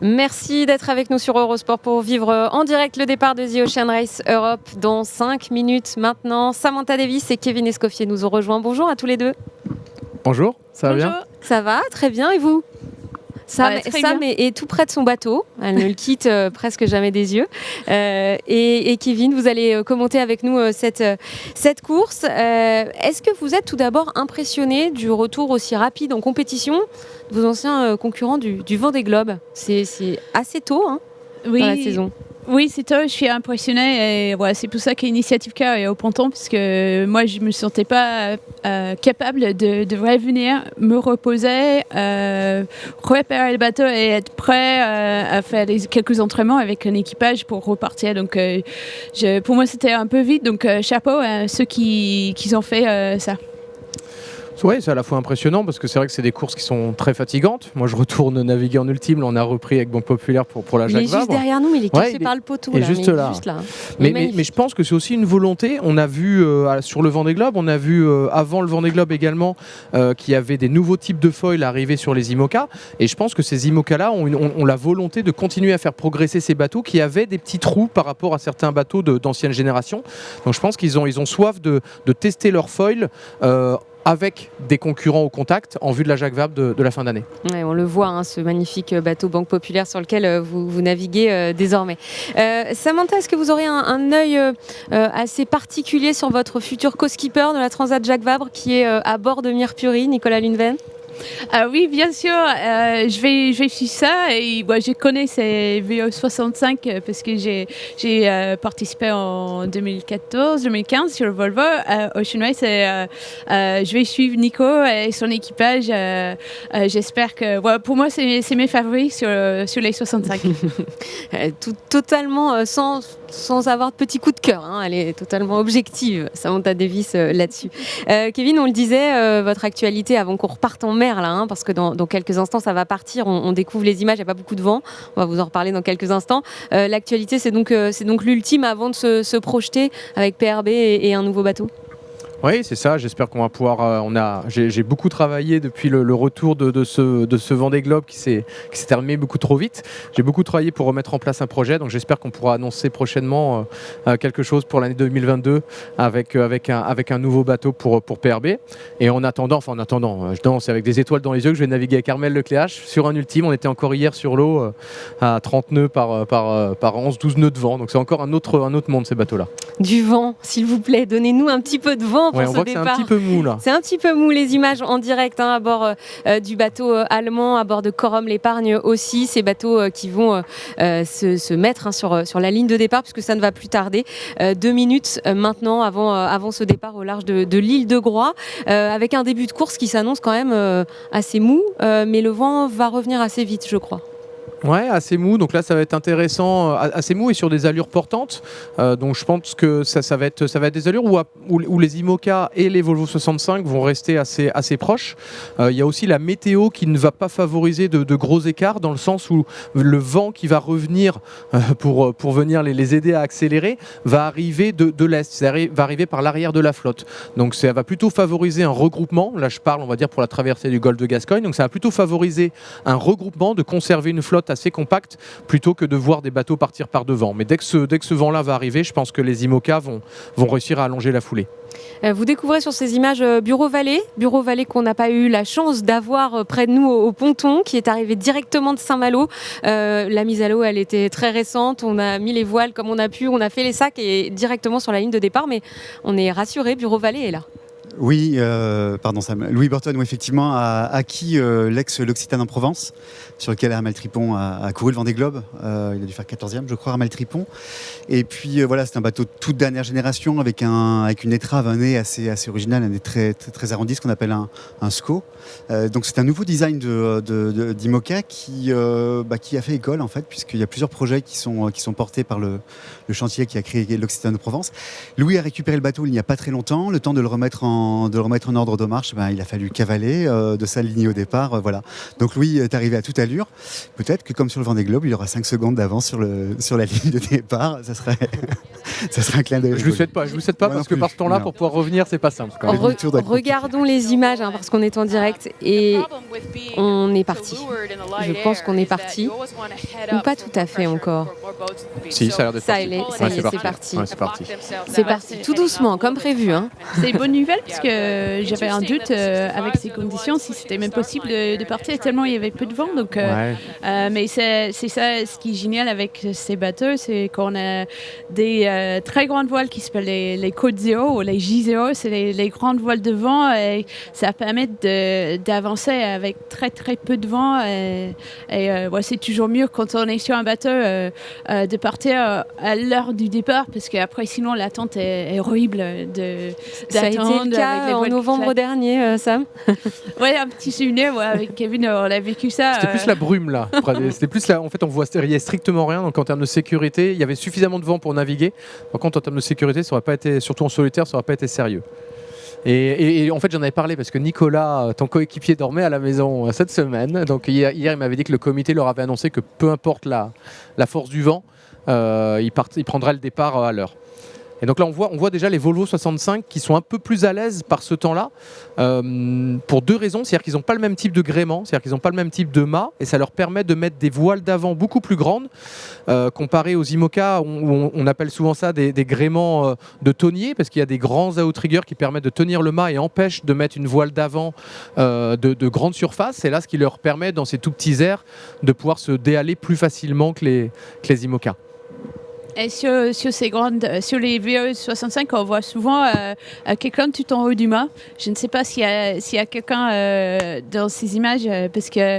Merci d'être avec nous sur Eurosport pour vivre en direct le départ de The Ocean Race Europe dans 5 minutes maintenant. Samantha Davis et Kevin Escoffier nous ont rejoints. Bonjour à tous les deux. Bonjour, ça va bien ? Ça va, très bien. Et vous ? Sam est tout près de son bateau, elle ne le quitte presque jamais des yeux. Et Kevin, vous allez commenter avec nous cette course. Est-ce que vous êtes tout d'abord impressionné du retour aussi rapide en compétition de vos anciens concurrents du Vendée Globe ? C'est assez tôt dans la saison. Oui, c'est tôt, je suis impressionnée et voilà, c'est pour ça qu'Initiative Car est au ponton, parce que moi je ne me sentais pas capable de revenir, me reposer, repérer le bateau et être prêt à faire quelques entraînements avec un équipage pour repartir. Donc pour moi c'était un peu vite, donc chapeau à ceux qui ont fait ça. Oui, c'est à la fois impressionnant parce que c'est vrai que c'est des courses qui sont très fatigantes. Moi, je retourne naviguer en ultime. Là, on a repris avec Banque Populaire pour la Jacques Vabre. Il est juste derrière nous, mais il est caché par le poteau. Il est juste là. Mais je pense que c'est aussi une volonté. On a vu sur le Vendée Globe, on a vu avant le Vendée Globe également qu'il y avait des nouveaux types de foils arriver sur les IMOCA. Et je pense que ces IMOCA-là ont la volonté de continuer à faire progresser ces bateaux qui avaient des petits trous par rapport à certains bateaux d'ancienne génération. Donc je pense qu'ils ont soif de tester leurs foils avec des concurrents au contact en vue de la Jacques Vabre de la fin d'année. Ouais, on le voit, ce magnifique bateau Banque Populaire sur lequel vous naviguez désormais. Samantha, est-ce que vous aurez un œil assez particulier sur votre futur co-skipper de la Transat Jacques Vabre qui est à bord de Mirpuri, Nicolas Luneven ? Oui, bien sûr, je vais suivre ça et je connais ces VO65 parce que j'ai participé en 2014-2015 sur le Volvo Ocean Race et je vais suivre Nico et son équipage. J'espère que, pour moi, c'est mes favoris sur les 65. Totalement sans avoir de petit coup de cœur, elle est totalement objective, Samantha Davis là-dessus. Kevin, on le disait, votre actualité avant qu'on reparte en mer là, parce que dans quelques instants ça va partir, on découvre les images, il n'y a pas beaucoup de vent, on va vous en reparler dans quelques instants. L'actualité c'est donc l'ultime avant de se projeter avec PRB et un nouveau bateau. Oui, c'est ça. J'espère qu'on va pouvoir. J'ai beaucoup travaillé depuis le retour de ce Vendée Globe qui s'est terminé beaucoup trop vite. J'ai beaucoup travaillé pour remettre en place un projet. Donc j'espère qu'on pourra annoncer prochainement quelque chose pour l'année 2022 avec un nouveau bateau pour PRB. Et en attendant, je danse avec des étoiles dans les yeux que je vais naviguer avec Armel Lecléache sur un ultime. On était encore hier sur l'eau à 30 nœuds par 11-12 nœuds de vent. Donc c'est encore un autre monde ces bateaux-là. Du vent, s'il vous plaît, donnez-nous un petit peu de vent. On voit que c'est un petit peu mou là. C'est un petit peu mou, les images en direct à bord du bateau allemand, à bord de Corum l'Épargne aussi. Ces bateaux qui vont se mettre sur la ligne de départ puisque ça ne va plus tarder. 2 minutes maintenant avant ce départ au large de l'île de Groix avec un début de course qui s'annonce quand même assez mou, mais le vent va revenir assez vite, je crois. Ouais, assez mou. Donc là, ça va être intéressant, assez mou et sur des allures portantes. Donc je pense que ça va être des allures où les IMOCA et les Volvo 65 vont rester assez proches. Il y a aussi la météo qui ne va pas favoriser de gros écarts dans le sens où le vent qui va revenir pour venir les aider à accélérer va arriver de l'est, va arriver par l'arrière de la flotte. Donc ça va plutôt favoriser un regroupement. Là, je parle, on va dire, pour la traversée du golfe de Gascogne. Donc ça va plutôt favoriser un regroupement, de conserver une flotte assez compacte plutôt que de voir des bateaux partir par devant. Mais dès que ce vent-là va arriver, je pense que les IMOCA vont réussir à allonger la foulée. Vous découvrez sur ces images Bureau Vallée qu'on n'a pas eu la chance d'avoir près de nous au ponton, qui est arrivé directement de Saint-Malo. La mise à l'eau, elle était très récente. On a mis les voiles comme on a pu, on a fait les sacs et directement sur la ligne de départ. Mais on est rassuré, Bureau Vallée est là. Oui, Sam. Louis Burton, effectivement, a acquis l'ex-L'Occitane en Provence, sur lequel Armel Tripon a couru le Vendée Globe. Il a dû faire 14e, je crois, Armel Tripon. Et puis, c'est un bateau de toute dernière génération, avec une étrave, un nez assez original, un nez très, très, très arrondi, ce qu'on appelle un SCO. Donc, c'est un nouveau design d'IMOCA qui a fait école, en fait, puisqu'il y a plusieurs projets qui sont portés par le chantier qui a créé l'Occitane de Provence. Louis a récupéré le bateau il n'y a pas très longtemps, le temps de le remettre en le remettre en ordre de marche, il a fallu cavaler, de s'aligner au départ. Voilà. Donc Louis est arrivé à toute allure. Peut-être que comme sur le Vendée Globe, il aura 5 secondes d'avance sur la ligne de départ. Ça serait un clin d'œil. Je ne vous souhaite pas parce que par ce temps-là, pour pouvoir revenir, c'est pas simple. Regardons les images parce qu'on est en direct et on est parti. Je pense qu'on est parti. Ou pas tout à fait encore. Si, ça a l'air d'être parti. C'est parti. Ouais, c'est parti. C'est parti, tout doucement, comme prévu. C'est une bonne nouvelle parce que j'avais un doute avec ces conditions si c'était même possible de partir tellement il y avait peu de vent. Donc, mais c'est ça, ce qui est génial avec ces bateaux, c'est qu'on a des très grandes voiles qui s'appellent les Côte Zéro ou les J0. C'est les grandes voiles de vent et ça permet d'avancer avec très très peu de vent. Et c'est toujours mieux quand on est sur un bateau de partir à l'heure du départ parce qu'après sinon l'attente est horrible ça a été le cas en novembre dernier, Sam. Ouais, un petit souvenir avec Kevin, on a vécu ça. C'était plus la brume là. C'était plus là. En fait, on voyait strictement rien. Donc en termes de sécurité, il y avait suffisamment de vent pour naviguer. Par contre, en termes de sécurité, ça n'aurait pas été, surtout en solitaire, ça n'aurait pas été sérieux. Et en fait, j'en avais parlé parce que Nicolas, ton coéquipier, dormait à la maison cette semaine. Donc hier, il m'avait dit que le comité leur avait annoncé que peu importe la force du vent, il prendrait le départ à l'heure. Et donc là, on voit déjà les Volvo 65 qui sont un peu plus à l'aise par ce temps-là, pour deux raisons. C'est-à-dire qu'ils n'ont pas le même type de gréement, c'est-à-dire qu'ils n'ont pas le même type de mât, et ça leur permet de mettre des voiles d'avant beaucoup plus grandes, comparé aux IMOCA, où on appelle souvent ça des gréements de tonnier, parce qu'il y a des grands outriggers qui permettent de tenir le mât et empêchent de mettre une voile d'avant de grande surface. C'est là ce qui leur permet, dans ces tout petits airs, de pouvoir se déhaler plus facilement que les IMOCA. Et sur les VE65, on voit souvent quelqu'un tout en haut du mât. Je ne sais pas s'il y a quelqu'un dans ces images, parce que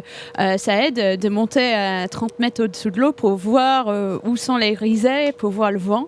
ça aide de monter à 30 mètres au-dessous de l'eau pour voir où sont les risets, pour voir le vent.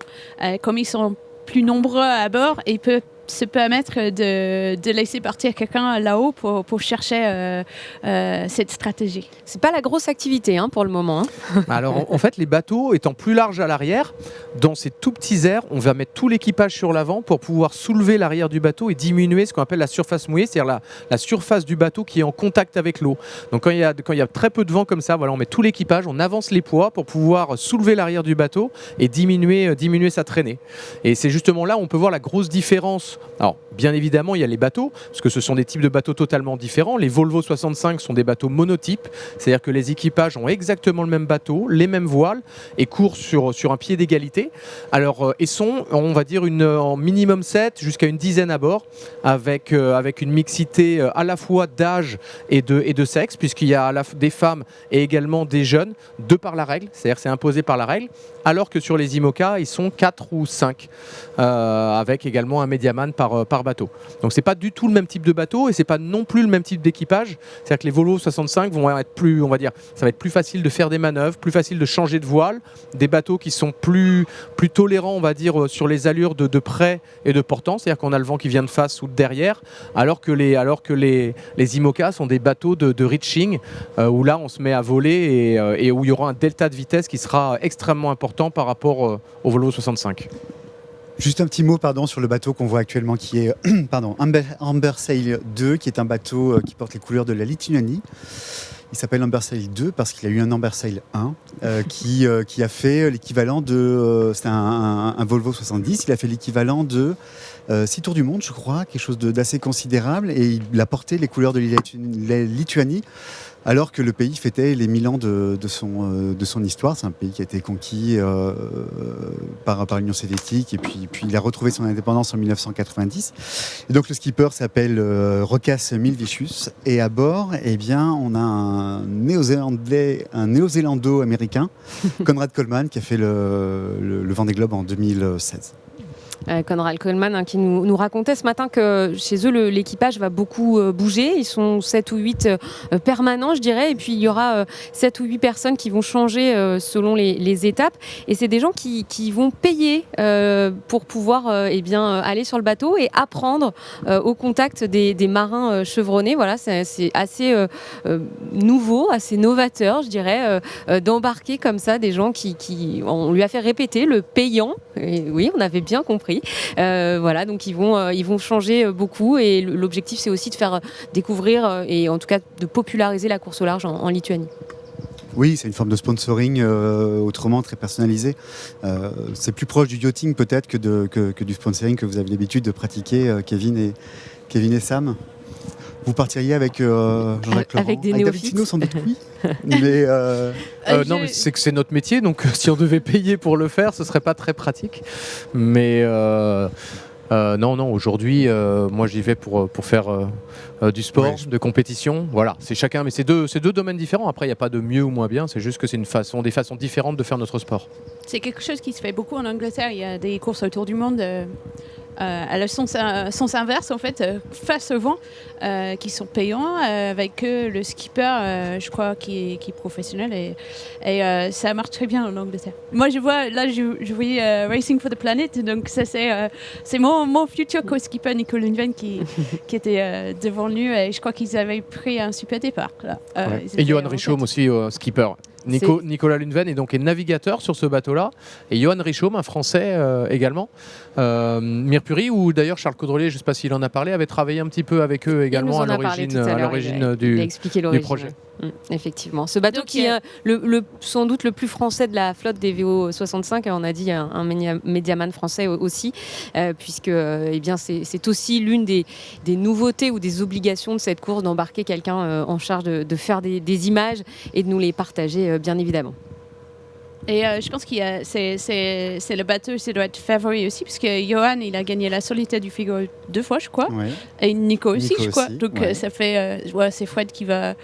Comme ils sont plus nombreux à bord, et ils peuvent se permettre de laisser partir quelqu'un là-haut pour chercher cette stratégie. C'est pas la grosse activité pour le moment. Alors en fait, les bateaux étant plus larges à l'arrière, dans ces tout petits airs, on va mettre tout l'équipage sur l'avant pour pouvoir soulever l'arrière du bateau et diminuer ce qu'on appelle la surface mouillée, c'est-à-dire la surface du bateau qui est en contact avec l'eau. Donc quand il y a très peu de vent comme ça, voilà, on met tout l'équipage, on avance les poids pour pouvoir soulever l'arrière du bateau et diminuer sa traînée. Et c'est justement là où on peut voir la grosse différence. Alors, bien évidemment, il y a les bateaux, parce que ce sont des types de bateaux totalement différents. Les Volvo 65 sont des bateaux monotypes, c'est-à-dire que les équipages ont exactement le même bateau, les mêmes voiles, et courent sur un pied d'égalité. Alors, et sont, on va dire, en minimum 7 jusqu'à une dizaine à bord, avec une mixité à la fois d'âge et de sexe, puisqu'il y a des femmes et également des jeunes, de par la règle, c'est-à-dire que c'est imposé par la règle, alors que sur les IMOCA, ils sont 4 ou 5, avec également un médiaman par bateau. Donc c'est pas du tout le même type de bateau et c'est pas non plus le même type d'équipage. C'est-à-dire que les Volvo 65 vont être plus, on va dire, ça va être plus facile de faire des manœuvres, plus facile de changer de voile, des bateaux qui sont plus tolérants, on va dire, sur les allures de près et de portant, c'est-à-dire qu'on a le vent qui vient de face ou de derrière, alors que les IMOCA sont des bateaux de reaching, où là on se met à voler et où il y aura un delta de vitesse qui sera extrêmement important par rapport au Volvo 65. Juste un petit mot sur le bateau qu'on voit actuellement qui est Amber Sail 2, qui est un bateau qui porte les couleurs de la Lituanie. Il s'appelle Amber Sail 2 parce qu'il a eu un Amber Sail 1 qui a fait l'équivalent de... c'était un Volvo 70, il a fait l'équivalent de 6 tours du monde, je crois, quelque chose d'assez considérable, et il a porté les couleurs de la Lituanie alors que le pays fêtait les 1000 ans de son histoire. C'est un pays qui a été conquis par l'Union soviétique, et puis il a retrouvé son indépendance en 1990. Et donc le skipper s'appelle Rokas Milvicius, et à bord, on a un néo-zélando-américain, Conrad Coleman, qui a fait le Vendée Globe en 2016. Conrad Coleman qui nous racontait ce matin que chez eux l'équipage va beaucoup bouger, ils sont 7 ou 8 permanents je dirais, et puis il y aura 7 ou 8 personnes qui vont changer selon les étapes, et c'est des gens qui vont payer pour pouvoir aller sur le bateau et apprendre au contact des marins chevronnés. Voilà, c'est assez nouveau, assez novateur je dirais, d'embarquer comme ça des gens qui on lui a fait répéter le payant, et oui on avait bien compris compris. Voilà, donc ils vont changer beaucoup et l'objectif c'est aussi de faire découvrir et en tout cas de populariser la course au large en Lituanie. Oui, c'est une forme de sponsoring autrement très personnalisé. C'est plus proche du yachting peut-être que du sponsoring que vous avez l'habitude de pratiquer, Kevin et Sam. Vous partiriez avec Jean-Jacques Laurent, avec des David néophytes. Tino, sans doute, oui. Mais non, mais c'est que c'est notre métier, donc si on devait payer pour le faire, ce serait pas très pratique. Mais non, aujourd'hui, moi j'y vais pour faire du sport, de compétition. Voilà, c'est chacun, mais c'est deux domaines différents. Après, il n'y a pas de mieux ou moins bien, c'est juste que c'est des façons différentes de faire notre sport. C'est quelque chose qui se fait beaucoup en Angleterre. Il y a des courses autour du monde à la sens inverse, en fait, face au vent, qui sont payants, avec le skipper, je crois, qui est professionnel. Et ça marche très bien en Angleterre. Moi, je voyais Racing for the Planet, donc ça, c'est mon futur co-skipper, Nico Lundven, qui était devant lui. Et je crois qu'ils avaient pris un super départ. Là. Et Johan Richaume aussi, skipper. Nicolas Lundven est navigateur sur ce bateau-là. Et Johan Richaume, un Français également. Mirpuri, où d'ailleurs Charles Caudrelier, je ne sais pas s'il en a parlé, avait travaillé un petit peu avec eux également à l'origine du projet. Effectivement. Ce bateau qui est sans doute le plus français de la flotte des VO65, on a dit un médiaman français aussi, puisque c'est aussi l'une des nouveautés ou des obligations de cette course d'embarquer quelqu'un en charge de faire des images et de nous les partager, bien évidemment. Et je pense que c'est le bateau, ça doit être favori aussi, parce que Johan, il a gagné la solitaire du Figaro 2 fois, je crois. Ouais. Et Nico aussi, je crois. Donc ça fait... c'est Fred qui va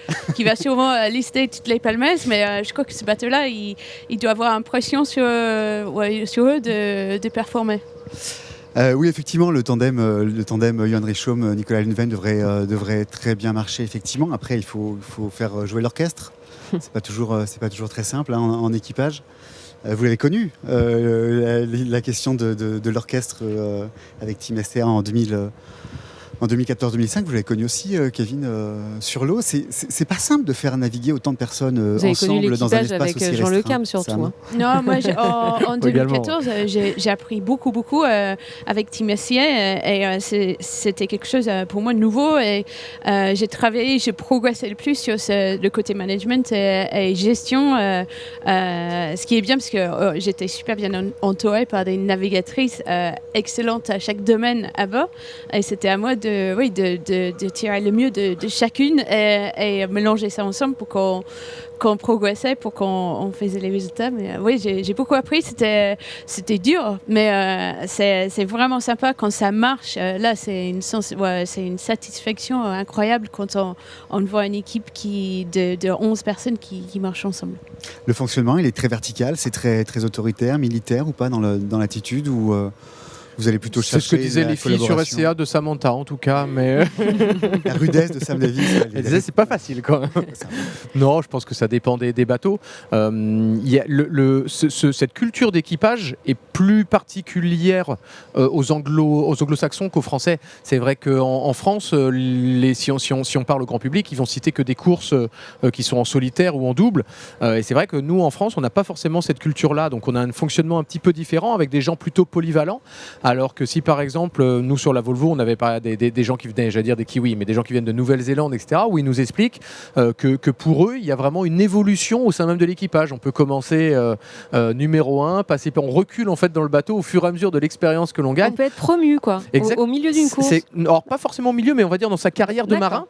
sûrement lister toutes les palmarès, mais je crois que ce bateau-là, il doit avoir une pression sur eux de performer. Oui, effectivement, le tandem Johan Richaume, Nicolas Lundven devrait très bien marcher, effectivement. Après, il faut faire jouer l'orchestre. C'est pas toujours très simple en équipage. Vous l'avez connu, la question de l'orchestre avec Team STA en 2014-2005, vous l'avez connu aussi, Kevin, sur l'eau. C'est pas simple de faire naviguer autant de personnes ensemble dans un espace avec aussi Jean restreint. Le Cam surtout. Hein. Non, moi en 2014, j'ai appris beaucoup avec Team SCA et c'était quelque chose pour moi de nouveau et j'ai progressé le plus sur le côté management et gestion, ce qui est bien parce que j'étais super bien entourée par des navigatrices excellentes à chaque domaine à bord et c'était à moi de tirer le mieux de chacune et mélanger ça ensemble pour qu'on progressait, pour qu'on faisait les résultats. Mais oui, j'ai beaucoup appris. C'était dur, mais c'est vraiment sympa quand ça marche. Là, c'est une satisfaction incroyable quand on voit une équipe de 11 personnes qui marchent ensemble. Le fonctionnement, il est très vertical, c'est très, très autoritaire, militaire ou pas dans l'attitude ou vous allez plutôt chercher. C'est ce que disaient les filles sur SCA de Samantha, en tout cas. Mais la rudesse de Sam Davis. Elle disait c'est pas facile quand même. Non, je pense que ça dépend des bateaux. Cette culture d'équipage est plus particulière aux anglo-saxons qu'aux Français. C'est vrai qu'en France, si on parle au grand public, ils vont citer que des courses qui sont en solitaire ou en double. Et c'est vrai que nous, en France, on n'a pas forcément cette culture-là. Donc on a un fonctionnement un petit peu différent avec des gens plutôt polyvalents. Alors que si par exemple, nous sur la Volvo, on avait pas des gens qui venaient, j'allais dire des Kiwis, mais des gens qui viennent de Nouvelle-Zélande, etc., où ils nous expliquent que pour eux, il y a vraiment une évolution au sein même de l'équipage. On peut commencer numéro 1, on recule en fait dans le bateau au fur et à mesure de l'expérience que l'on gagne. On peut être promu quoi, au milieu d'une course. Alors pas forcément au milieu, mais on va dire dans sa carrière de marin.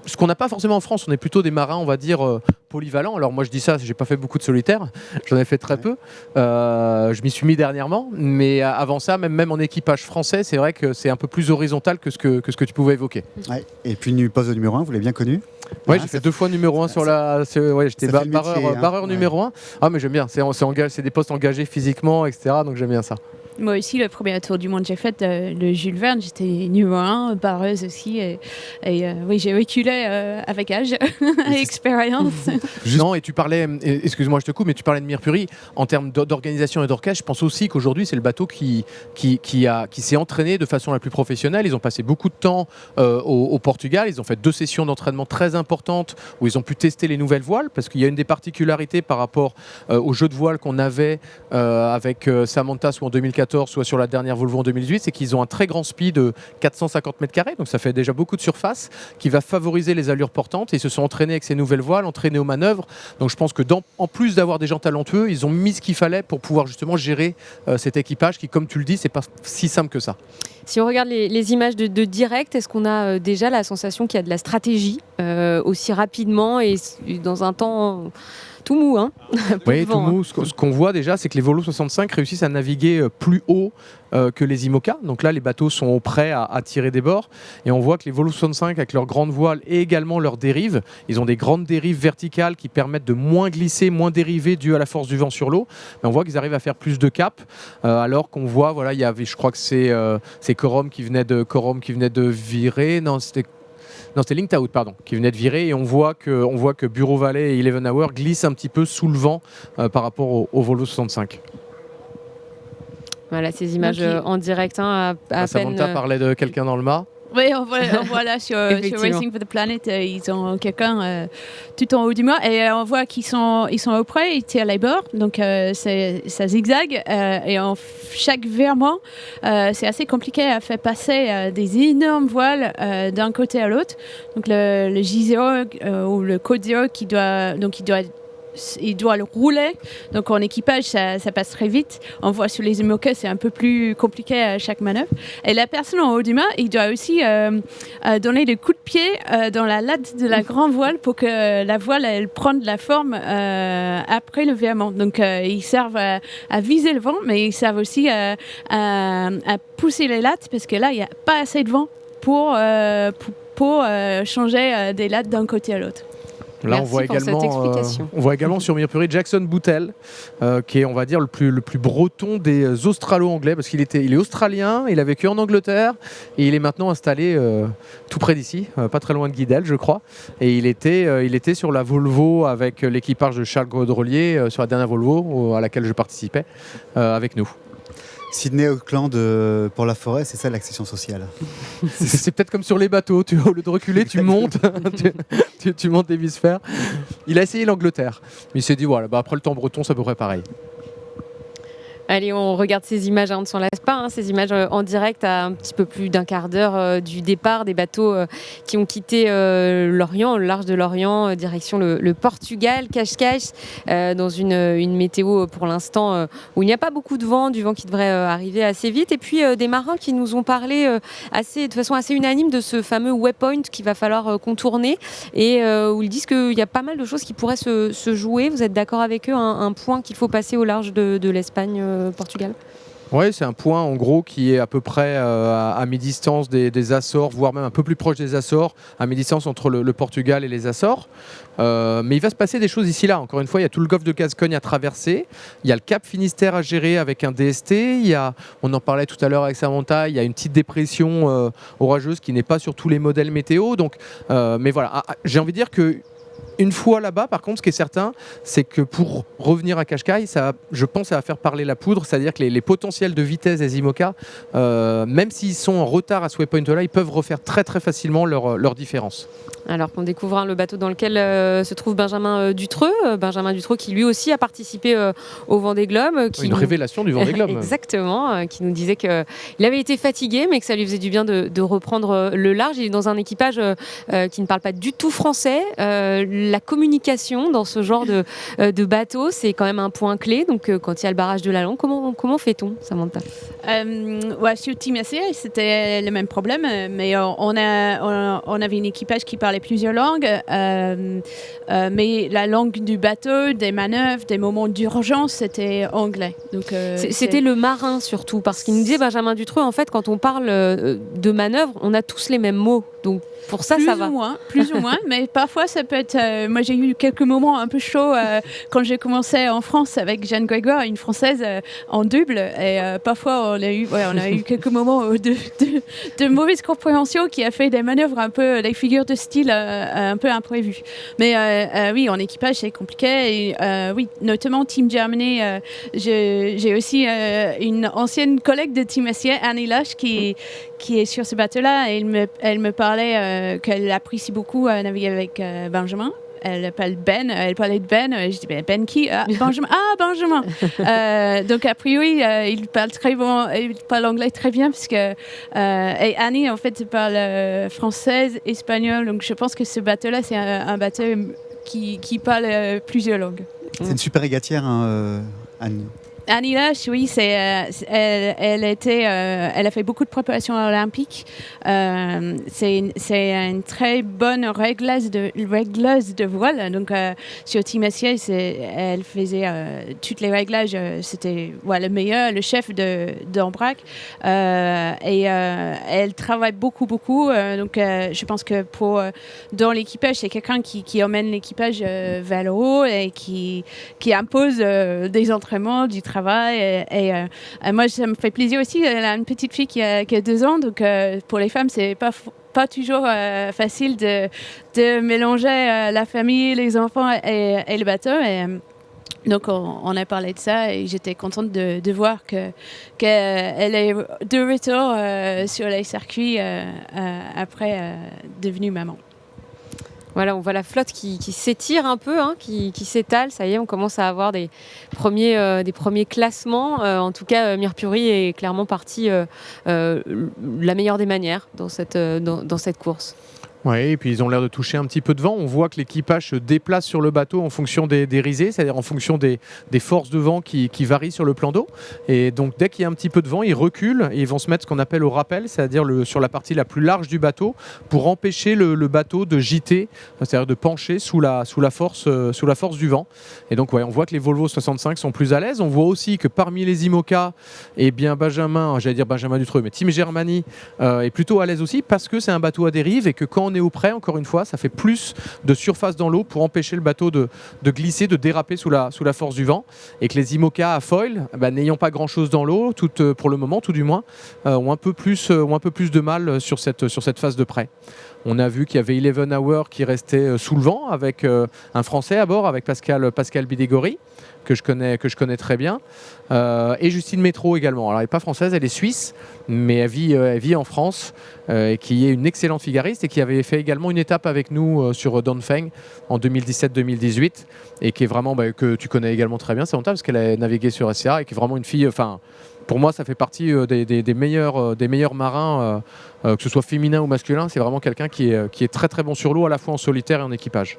Ce qu'on n'a pas forcément en France, on est plutôt des marins, on va dire, polyvalents. Alors moi je dis ça, j'ai pas fait beaucoup de solitaire, j'en ai fait très peu. Je m'y suis mis dernièrement, mais avant ça, même en équipage français, c'est vrai que c'est un peu plus horizontal que ce que tu pouvais évoquer. Ouais. Et puis le poste de numéro 1, vous l'avez bien connu. Oui, j'ai fait 2 fois numéro 1 sur la... j'étais barreur numéro 1. Ah mais j'aime bien, c'est des postes engagés physiquement, etc. Donc j'aime bien ça. Moi aussi, le premier tour du monde que j'ai fait, le Jules Verne, j'étais numéro 1, barreuse aussi. Et oui, j'ai reculé avec âge et expérience. Non, et tu parlais, excuse-moi, je te coupe, mais tu parlais de Mirpuri. En termes d'organisation et d'orchestre, je pense aussi qu'aujourd'hui, c'est le bateau qui s'est entraîné de façon la plus professionnelle. Ils ont passé beaucoup de temps au Portugal. Ils ont fait 2 sessions d'entraînement très importantes où ils ont pu tester les nouvelles voiles, parce qu'il y a une des particularités par rapport au jeu de voile qu'on avait avec Samantha, soit en 2014, 2014, soit sur la dernière Volvo en 2018, c'est qu'ils ont un très grand speed de 450 mètres carrés, donc ça fait déjà beaucoup de surface, qui va favoriser les allures portantes. Et ils se sont entraînés avec ces nouvelles voiles, entraînés aux manœuvres. Donc je pense que en plus d'avoir des gens talentueux, ils ont mis ce qu'il fallait pour pouvoir justement gérer cet équipage qui, comme tu le dis, c'est pas si simple que ça. Si on regarde les images de direct, est-ce qu'on a déjà la sensation qu'il y a de la stratégie aussi rapidement et dans un temps tout mou, hein? Oui, tout mou. Ce qu'on voit déjà, c'est que les Volvo 65 réussissent à naviguer plus haut que les IMOCA. Donc là, les bateaux sont prêts à tirer des bords. Et on voit que les Volvo 65, avec leurs grandes voiles et également leurs dérives, ils ont des grandes dérives verticales qui permettent de moins glisser, moins dériver dû à la force du vent sur l'eau. Mais on voit qu'ils arrivent à faire plus de cap. Alors qu'on voit, voilà, il y avait, je crois que c'est Corom qui venait de virer. Non, c'était Lingtaout, pardon, qui venait de virer, et on voit que Bureau Valley et 11 Hour glissent un petit peu sous le vent par rapport au Volvo 65. Voilà, ces images en direct. Samantha parlait de quelqu'un dans le mât. Oui, on voit là sur Racing for the Planet, ils ont quelqu'un tout en haut du mât et on voit qu'ils sont auprès, ils tirent les bords, donc ça zigzague et chaque virement, c'est assez compliqué à faire passer des énormes voiles d'un côté à l'autre. Donc le J0 ou le Code 0 il doit le rouler, donc en équipage ça passe très vite. On voit sur les IMOCA c'est un peu plus compliqué à chaque manœuvre, et la personne en haut du mât il doit aussi donner le coup de pied dans la latte de la grande voile pour que la voile elle prenne de la forme après le virement. Donc ils servent à viser le vent, mais ils servent aussi à pousser les lattes, parce que là il n'y a pas assez de vent pour changer des lattes d'un côté à l'autre. Là, on voit également sur Mirpuri Jackson Boutel, qui est, on va dire, le plus breton des Australo-anglais, parce qu'il est australien, il a vécu en Angleterre, et il est maintenant installé tout près d'ici, pas très loin de Guidel, je crois. Et il était sur la Volvo avec l'équipage de Charles Gaudrelier, sur la dernière Volvo à laquelle je participais, avec nous. Sydney Auckland pour la forêt, c'est ça l'accession sociale. C'est peut-être comme sur les bateaux, au lieu de reculer, tu montes, tu montes l'hémisphère. Il a essayé l'Angleterre, mais il s'est dit voilà, après le temps breton, c'est à peu près pareil. Allez, on regarde ces images, on ne s'en lasse pas, ces images en direct à un petit peu plus d'un quart d'heure du départ des bateaux qui ont quitté l'Orient, le large de l'Orient, direction le Portugal, Cascais, dans une météo pour l'instant où il n'y a pas beaucoup de vent, du vent qui devrait arriver assez vite, et puis des marins qui nous ont parlé de façon assez unanime de ce fameux waypoint qu'il va falloir contourner, et où ils disent qu'il y a pas mal de choses qui pourraient se jouer. Vous êtes d'accord avec eux, un point qu'il faut passer au large de l'Espagne, Portugal? Oui, c'est un point en gros qui est à peu près à mi-distance des Açores, voire même un peu plus proche des Açores, à mi-distance entre le Portugal et les Açores. Mais il va se passer des choses ici là. Encore une fois, il y a tout le golfe de Gascogne à traverser. Il y a le Cap Finistère à gérer avec un DST. On en parlait tout à l'heure avec Samantha, il y a une petite dépression orageuse qui n'est pas sur tous les modèles météo. Donc, mais voilà, j'ai envie de dire que une fois là-bas, par contre, ce qui est certain, c'est que pour revenir à Cascais, je pense que ça va faire parler la poudre, c'est-à-dire que les potentiels de vitesse des IMOCA, même s'ils sont en retard à ce waypoint-là, ils peuvent refaire très très facilement leur différence. Alors qu'on découvre le bateau dans lequel se trouve Benjamin Dutreux. Benjamin Dutreux qui lui aussi a participé au Vendée Globe. Révélation du Vendée Globe. Exactement, qui nous disait qu'il avait été fatigué, mais que ça lui faisait du bien de reprendre le large. Il est dans un équipage qui ne parle pas du tout français. La communication dans ce genre de bateau, c'est quand même un point clé. Donc quand il y a le barrage de la langue, comment fait-on, Samantha? Sur Team SCA, c'était le même problème, mais on avait un équipage qui parlait plusieurs langues, mais la langue du bateau, des manœuvres, des moments d'urgence, c'était anglais. Donc, c'était le marin surtout, parce qu'il nous disait, Benjamin Dutreux, en fait, quand on parle de manœuvres, on a tous les mêmes mots. Donc pour ça, ça va. Plus ou moins, mais parfois ça peut être... moi j'ai eu quelques moments un peu chauds quand j'ai commencé en France avec Jeanne Grégoire, une Française en double, et parfois on a eu quelques moments de mauvaise compréhension qui a fait des manœuvres un peu, des figures de style un peu imprévues. Mais oui, en équipage c'est compliqué, et oui, notamment Team Germany, j'ai aussi une ancienne collègue de Team SCA, Annie Lush, qui est sur ce bateau-là, et elle me parlait qu'elle apprécie beaucoup naviguer avec Benjamin. elle parlait de Ben. Je dis Ben qui? Benjamin. Benjamin. Donc a priori, il parle anglais très bien et Annie en fait parle française, espagnol. Donc je pense que ce bateau-là, c'est un bateau qui parle plusieurs langues. C'est une super régatière, hein, Annie. Annie Loesch, oui, elle a fait beaucoup de préparation olympique. C'est une très bonne régleuse de voile. Donc, sur Team SCA, elle faisait toutes les réglages. C'était le meilleur, le chef d'Ambrac. Elle travaille beaucoup. Donc, je pense que dans l'équipage, c'est quelqu'un qui emmène l'équipage vers le haut et qui impose des entraînements, du travail. Et moi, ça me fait plaisir aussi. Elle a une petite fille qui a 2 ans, donc pour les femmes, c'est pas toujours facile de mélanger la famille, les enfants et le bateau. Donc on a parlé de ça et j'étais contente de voir qu'elle est de retour sur les circuits après devenue maman. Voilà, on voit la flotte qui s'étire un peu, qui s'étale. Ça y est, on commence à avoir des premiers classements. En tout cas, Mercury est clairement partie la meilleure des manières dans cette course. Oui, et puis ils ont l'air de toucher un petit peu de vent. On voit que l'équipage se déplace sur le bateau en fonction des risées, c'est-à-dire en fonction des forces de vent qui varient sur le plan d'eau. Et donc dès qu'il y a un petit peu de vent, ils reculent et ils vont se mettre ce qu'on appelle au rappel, c'est-à-dire sur la partie la plus large du bateau, pour empêcher le bateau de gîter, c'est-à-dire de pencher sous la force du vent. Et donc on voit que les Volvo 65 sont plus à l'aise. On voit aussi que parmi les IMOCA, Benjamin Dutreux, mais Team Germany est plutôt à l'aise aussi parce que c'est un bateau à dérive et que quand on est au près, encore une fois, ça fait plus de surface dans l'eau pour empêcher le bateau de glisser, de déraper sous la force du vent, et que les IMOCA à foil, n'ayant pas grand-chose dans l'eau, pour le moment tout du moins, ont un peu plus de mal sur cette phase de près. On a vu qu'il y avait Eleven Hour qui restait sous le vent avec un Français à bord, avec Pascal Bidégory, que je connais très bien, et Justine Métro également. Alors elle n'est pas française, elle est suisse, mais elle vit en France, et qui est une excellente figariste et qui avait fait également une étape avec nous sur Dongfeng en 2017-2018, et qui est vraiment, que tu connais également très bien, c'est parce qu'elle a navigué sur SCA et qui est vraiment une fille... Pour moi, ça fait partie des meilleurs marins, que ce soit féminin ou masculin. C'est vraiment quelqu'un qui est très très bon sur l'eau, à la fois en solitaire et en équipage.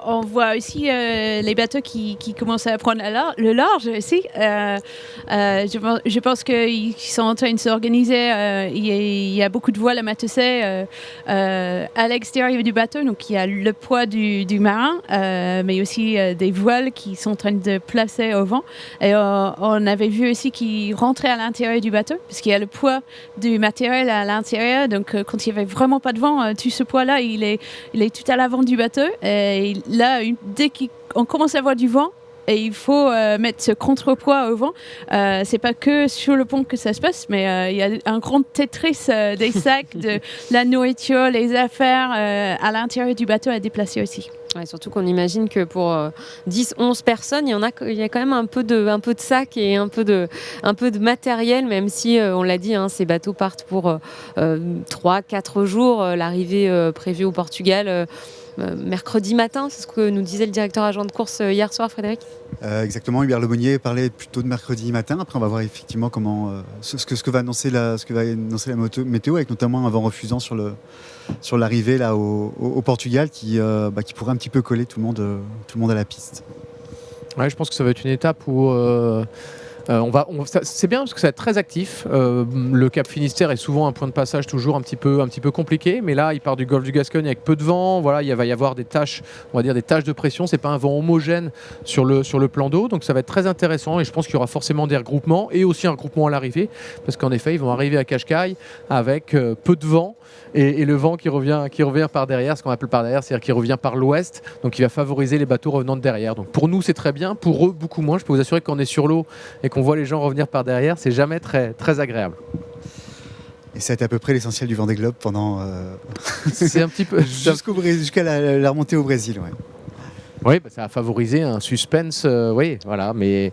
On voit aussi les bateaux qui commencent à prendre le large aussi. Je pense qu'ils sont en train de s'organiser. Il y a beaucoup de voiles à matusser à l'extérieur du bateau. Donc il y a le poids du marin, mais aussi des voiles qui sont en train de placer au vent. Et on avait vu aussi qu'ils rentraient à l'intérieur du bateau, parce qu'il y a le poids du matériel à l'intérieur. Donc quand il n'y avait vraiment pas de vent, tout ce poids-là, il est tout à l'avant du bateau. Et là, dès qu'on commence à avoir du vent, et il faut mettre ce contrepoids au vent. C'est pas que sur le pont que ça se passe, mais il y a un grand Tetris des sacs, de la nourriture, les affaires à l'intérieur du bateau à déplacer aussi. Ouais, surtout qu'on imagine que pour 10-11 personnes, il y a quand même un peu de sac et un peu de matériel, même si, on l'a dit, ces bateaux partent pour 3-4 jours. L'arrivée prévue au Portugal mercredi matin, c'est ce que nous disait le directeur adjoint de course hier soir, Frédéric. Exactement, Hubert Lemonnier parlait plutôt de mercredi matin. Après, on va voir effectivement comment ce que va annoncer la météo, avec notamment un vent refusant sur l'arrivée là au Portugal qui pourrait un petit peu coller tout le monde à la piste. Ouais, je pense que ça va être une étape où c'est bien parce que ça va être très actif. Le Cap Finistère est souvent un point de passage toujours un petit peu compliqué, mais là il part du golfe du Gascogne avec peu de vent. Voilà, il va y avoir des taches de pression. C'est pas un vent homogène sur le plan d'eau, donc ça va être très intéressant. Et je pense qu'il y aura forcément des regroupements et aussi un regroupement à l'arrivée, parce qu'en effet ils vont arriver à Cascais avec peu de vent. Et le vent qui revient par derrière, ce qu'on appelle par derrière, c'est-à-dire qui revient par l'ouest, donc il va favoriser les bateaux revenant de derrière. Donc pour nous c'est très bien, pour eux beaucoup moins. Je peux vous assurer que quand on est sur l'eau et qu'on voit les gens revenir par derrière, c'est jamais très, très agréable. Et ça a été à peu près l'essentiel du Vendée Globe pendant c'est un petit peu jusqu'à la remontée au Brésil. Ouais. Oui, ça a favorisé un suspense, oui, voilà. Mais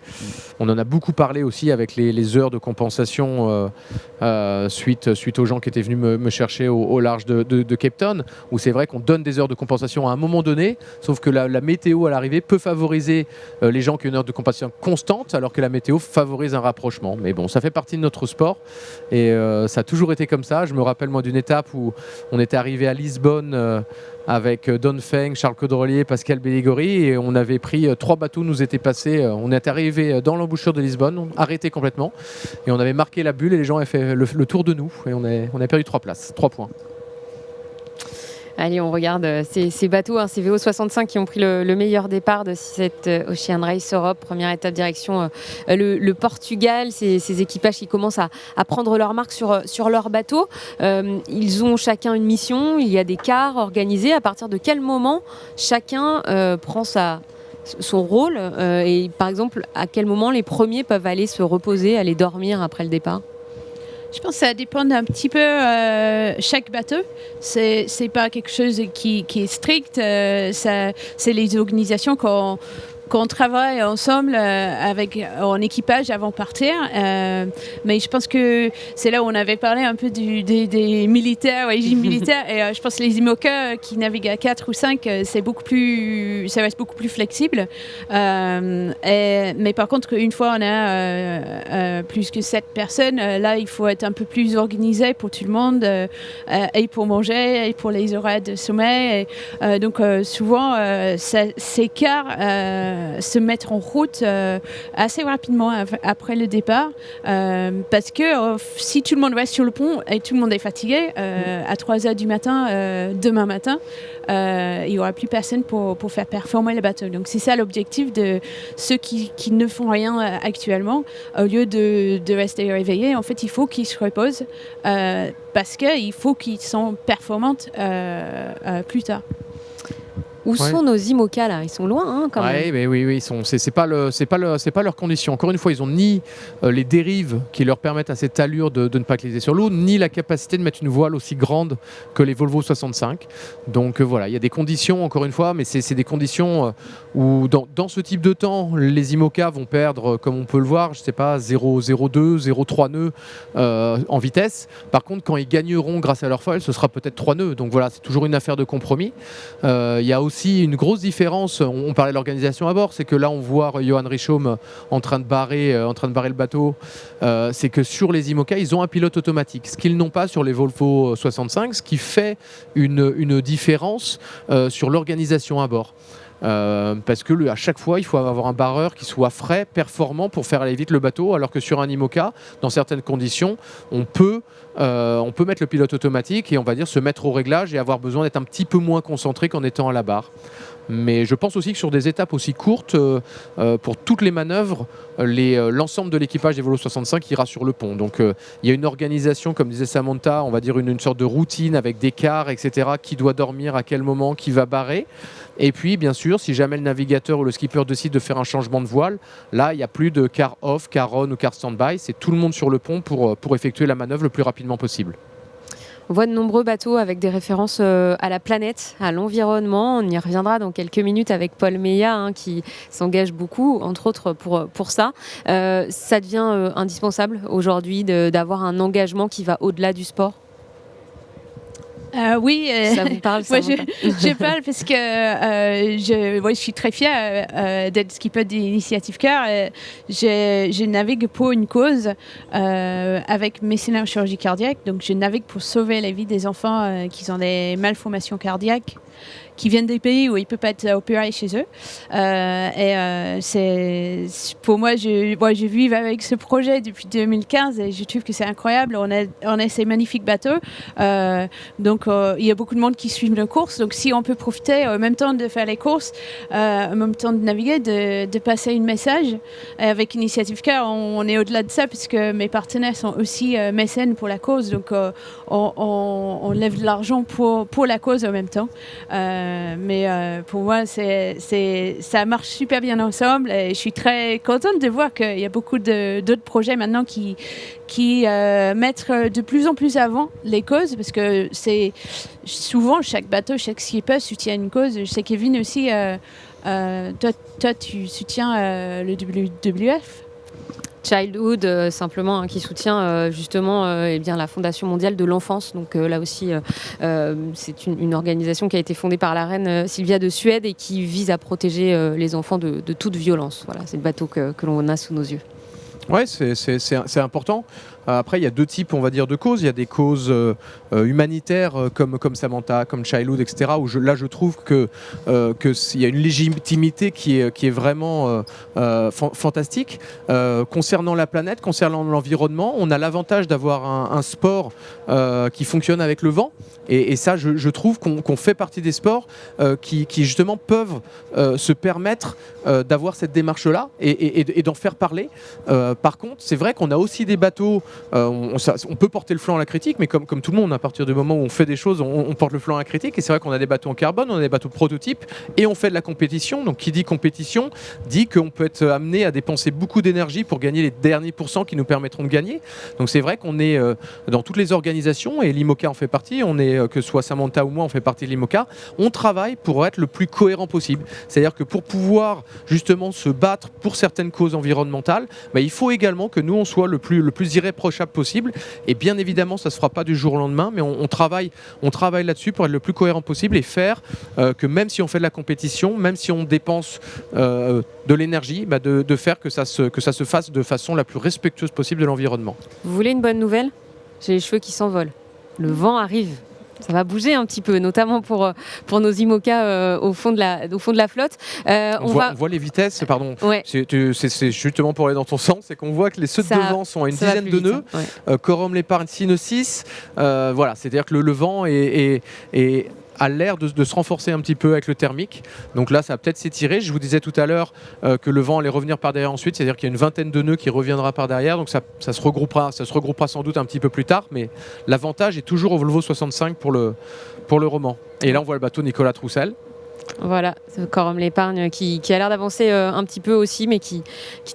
on en a beaucoup parlé aussi avec les heures de compensation suite aux gens qui étaient venus me chercher au large de Cape Town, où c'est vrai qu'on donne des heures de compensation à un moment donné, sauf que la météo à l'arrivée peut favoriser les gens qui ont une heure de compensation constante, alors que la météo favorise un rapprochement. Mais bon, ça fait partie de notre sport et ça a toujours été comme ça. Je me rappelle moi d'une étape où on était arrivé à Lisbonne avec Don Feng, Charles Caudrelier, Pascal Belligori, et on avait pris 3 bateaux, nous étaient passés, on est arrivé dans l'embouchure de Lisbonne, arrêté complètement, et on avait marqué la bulle et les gens avaient fait le tour de nous, et on a perdu 3 places, 3 points. Allez, on regarde ces bateaux, ces VO65 qui ont pris le meilleur départ de cette Ocean Race Europe. Première étape direction le Portugal. Ces équipages qui commencent à prendre leur marque sur leur bateau. Ils ont chacun une mission. Il y a des quarts organisés. À partir de quel moment chacun prend son rôle et par exemple, à quel moment les premiers peuvent aller se reposer, aller dormir après le départ ? Je pense que ça dépend un petit peu chaque bateau. C'est pas quelque chose qui est strict. C'est les organisations qu'on travaille ensemble en équipage avant de partir. Mais je pense que c'est là où on avait parlé un peu des militaires, régime militaire. Et je pense que les IMOCA qui naviguent à 4 ou 5, ça reste beaucoup plus flexible. Mais par contre, une fois on a plus que 7 personnes, là il faut être un peu plus organisé pour tout le monde, et pour manger, et pour les horaires de sommeil. Donc souvent, ces quarts se mettre en route assez rapidement après le départ, parce que si tout le monde reste sur le pont et tout le monde est fatigué, à 3h du matin, demain matin, il n'y aura plus personne pour faire performer le bateau. Donc c'est ça l'objectif de ceux qui ne font rien actuellement. Au lieu de rester réveillés, en fait, il faut qu'ils se reposent, parce qu'il faut qu'ils soient performantes plus tard. Où sont nos IMOCA là ? Ils sont loin quand même. Mais oui, ils sont. C'est pas leur condition. Encore une fois, ils ont ni les dérives qui leur permettent à cette allure de ne pas glisser sur l'eau, ni la capacité de mettre une voile aussi grande que les Volvo 65. Donc voilà, il y a des conditions. Encore une fois, mais c'est des conditions où dans ce type de temps, les IMOCA vont perdre, comme on peut le voir, je sais pas, 0,02, 0,3 nœuds en vitesse. Par contre, quand ils gagneront grâce à leur foil, ce sera peut-être 3 nœuds. Donc voilà, c'est toujours une affaire de compromis. Il y a aussi une grosse différence, on parlait de l'organisation à bord, c'est que là on voit Johan Richomme en train de barrer le bateau, c'est que sur les IMOCA ils ont un pilote automatique, ce qu'ils n'ont pas sur les Volvo 65, ce qui fait une différence sur l'organisation à bord. Parce que à chaque fois il faut avoir un barreur qui soit frais, performant pour faire aller vite le bateau, alors que sur un IMOCA, dans certaines conditions, on peut mettre le pilote automatique et on va dire se mettre au réglage et avoir besoin d'être un petit peu moins concentré qu'en étant à la barre. Mais je pense aussi que sur des étapes aussi courtes, pour toutes les manœuvres, l'ensemble de l'équipage des Volvo 65 ira sur le pont. Donc il y a une organisation, comme disait Samantha, on va dire une sorte de routine avec des quarts, etc. Qui doit dormir, à quel moment, qui va barrer. Et puis, bien sûr, si jamais le navigateur ou le skipper décide de faire un changement de voile, là, il n'y a plus de quart off, quart on ou quart stand-by. C'est tout le monde sur le pont pour effectuer la manœuvre le plus rapidement possible. On voit de nombreux bateaux avec des références à la planète, à l'environnement. On y reviendra dans quelques minutes avec Paul Meillat, qui s'engage beaucoup, entre autres, pour ça. Ça devient indispensable aujourd'hui d'avoir un engagement qui va au-delà du sport ? Oui, ça vous parle, ça? Moi, je parle parce que je suis très fière d'être skipper d'Initiative Car. Je navigue pour une cause avec mécénat en chirurgie cardiaque. Donc, je navigue pour sauver la vie des enfants qui ont des malformations cardiaques, qui viennent des pays où ils ne peuvent pas être opérés chez eux. Pour moi, je vis avec ce projet depuis 2015 et je trouve que c'est incroyable. On a ces magnifiques bateaux. Donc, il y a beaucoup de monde qui suit nos courses. Donc, si on peut profiter en même temps de faire les courses, en même temps de naviguer, de passer un message. Avec Initiative Car, on est au-delà de ça puisque mes partenaires sont aussi mécènes pour la cause. Donc, on lève de l'argent pour la cause en même temps. Mais pour moi, ça marche super bien ensemble et je suis très contente de voir qu'il y a beaucoup d'autres projets maintenant qui mettent de plus en plus avant les causes, parce que c'est souvent chaque bateau, chaque skipper soutient une cause. Je sais Kevin aussi Toi, tu soutiens le WWF? Childhood, simplement, qui soutient justement la Fondation mondiale de l'enfance. Donc là aussi, c'est une organisation qui a été fondée par la reine Sylvia de Suède et qui vise à protéger les enfants de toute violence. Voilà, c'est le bateau que l'on a sous nos yeux. Ouais, c'est important. Après, il y a deux types, on va dire, de causes. Il y a des causes humanitaires comme Samantha, comme Childhood, etc. Où je trouve que il y a une légitimité qui est vraiment fantastique. Concernant la planète, concernant l'environnement, on a l'avantage d'avoir un sport qui fonctionne avec le vent. Et ça, je trouve qu'on fait partie des sports qui justement peuvent se permettre d'avoir cette démarche-là et d'en faire parler. Par contre, c'est vrai qu'on a aussi des bateaux, on peut porter le flanc à la critique, mais comme tout le monde, à partir du moment où on fait des choses, on porte le flanc à la critique. Et c'est vrai qu'on a des bateaux en carbone, on a des bateaux prototypes, et on fait de la compétition. Donc qui dit compétition, dit qu'on peut être amené à dépenser beaucoup d'énergie pour gagner les derniers pourcents qui nous permettront de gagner. Donc c'est vrai qu'on est dans toutes les organisations, et l'IMOCA en fait partie, que ce soit Samantha ou moi, on fait partie de l'IMOCA, on travaille pour être le plus cohérent possible. C'est-à-dire que pour pouvoir justement se battre pour certaines causes environnementales, il faut également que nous, on soit le plus irréprochable possible. Et bien évidemment, ça ne se fera pas du jour au lendemain, mais on travaille là-dessus pour être le plus cohérent possible et faire que même si on fait de la compétition, même si on dépense de l'énergie, de faire que ça se fasse de façon la plus respectueuse possible de l'environnement. Vous voulez une bonne nouvelle ? J'ai les cheveux qui s'envolent. Le vent arrive. Ça va bouger un petit peu, notamment pour nos IMOCA au fond de la flotte. On voit les vitesses, pardon. Ouais. C'est justement pour aller dans ton sens, c'est qu'on voit que les ceux de devant sont à une dizaine de nœuds. Ouais. Corum l'épargne 6 nœuds 6. Voilà, c'est-à-dire que le vent a l'air de se renforcer un petit peu avec le thermique. Donc là, ça va peut-être s'étirer. Je vous disais tout à l'heure que le vent allait revenir par derrière ensuite, c'est-à-dire qu'il y a une vingtaine de nœuds qui reviendra par derrière. Donc ça se regroupera sans doute un petit peu plus tard, mais l'avantage est toujours au Volvo 65 pour le roman. Et là, on voit le bateau Nicolas Troussel. Voilà, Corum l'épargne qui a l'air d'avancer un petit peu aussi, mais qui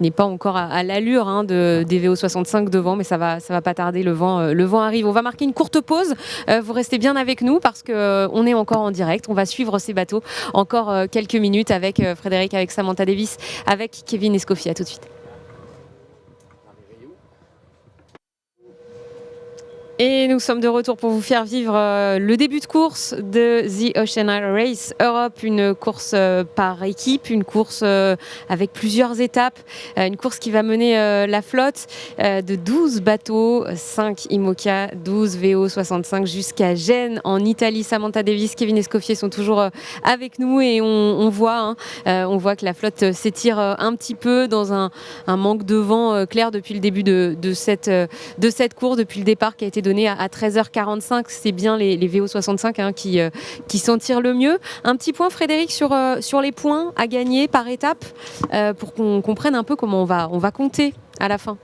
n'est pas encore à l'allure des VO65 devant, mais ça va pas tarder, le vent arrive. On va marquer une courte pause, vous restez bien avec nous parce qu'on est encore en direct, on va suivre ces bateaux encore quelques minutes avec Frédéric, avec Samantha Davis, avec Kevin Escoffier. À tout de suite. Et nous sommes de retour pour vous faire vivre le début de course de The Ocean Race Europe, une course par équipe, une course avec plusieurs étapes, une course qui va mener la flotte de 12 bateaux, 5 IMOCA, 12 VO65 jusqu'à Gênes en Italie. Samantha Davis, Kevin Escoffier sont toujours avec nous et on voit que la flotte s'étire un petit peu dans un manque de vent clair depuis le début de cette course, depuis le départ qui a été donné à 13h45. C'est bien les VO65 qui s'en tirent le mieux. Un petit point, Frédéric, sur les points à gagner par étape pour qu'on comprenne un peu comment on va compter à la fin.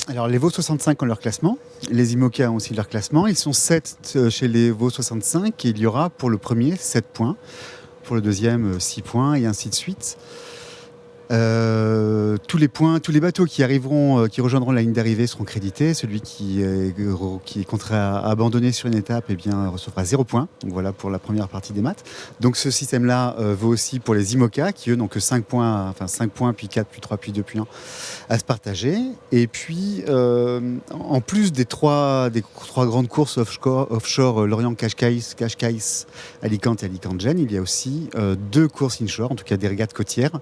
Alors les VO65 ont leur classement, les IMOCA ont aussi leur classement. Ils sont 7 chez les VO65 et il y aura pour le premier 7 points, pour le deuxième 6 points et ainsi de suite. Tous les bateaux qui rejoindront la ligne d'arrivée seront crédités. Celui qui est contraint à abandonner sur une étape recevra 0 points. Donc voilà pour la première partie des maths. Donc ce système-là vaut aussi pour les IMOCA qui eux n'ont que 5 points, puis 4, puis 3, puis 2, puis 1 à se partager. Et puis en plus des trois grandes courses offshore Lorient-Cascais, Alicante et Alicante-Gênes, il y a aussi 2 courses inshore, en tout cas des régates côtières.